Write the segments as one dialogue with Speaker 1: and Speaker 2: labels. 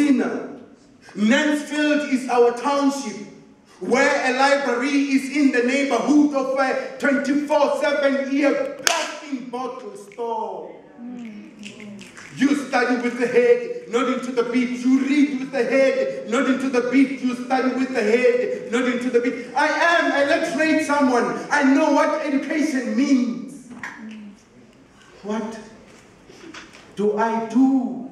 Speaker 1: Musina. Mansfield is our township, where a library is in the neighborhood of a 24/7 blasting bottle store. You study with the head, not into the beat. You read with the head, not into the beat. You study with the head, not into the beat. I am a literate someone. I know what education means. What do I do?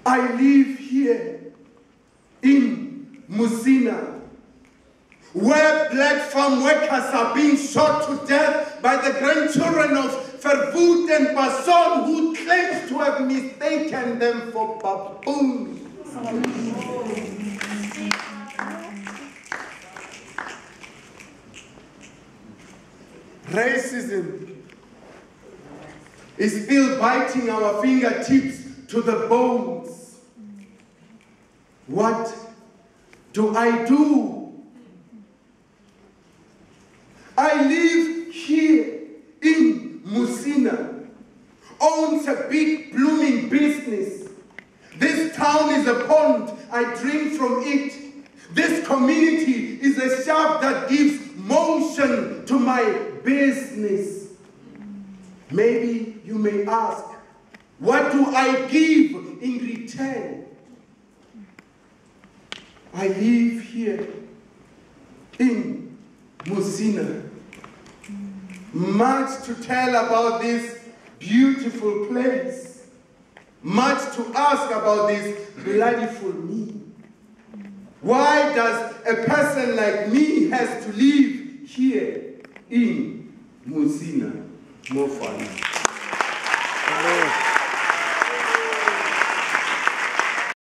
Speaker 1: I live here in Musina, where black farm workers are being shot to death by the grandchildren of Verwoerd and Basson, who claims to have mistaken them for baboons. Racism is still biting our fingertips to the bones. What do I do? I live here in Musina, owns a big blooming business. This town is a pond, I drink from it. This community is a shaft that gives motion to my business. Maybe you may ask, what do I give in return? I live here in Musina. Much to tell about this beautiful place. Much to ask about this bloodful me. Why does a person like me has to live here in Musina? More fun.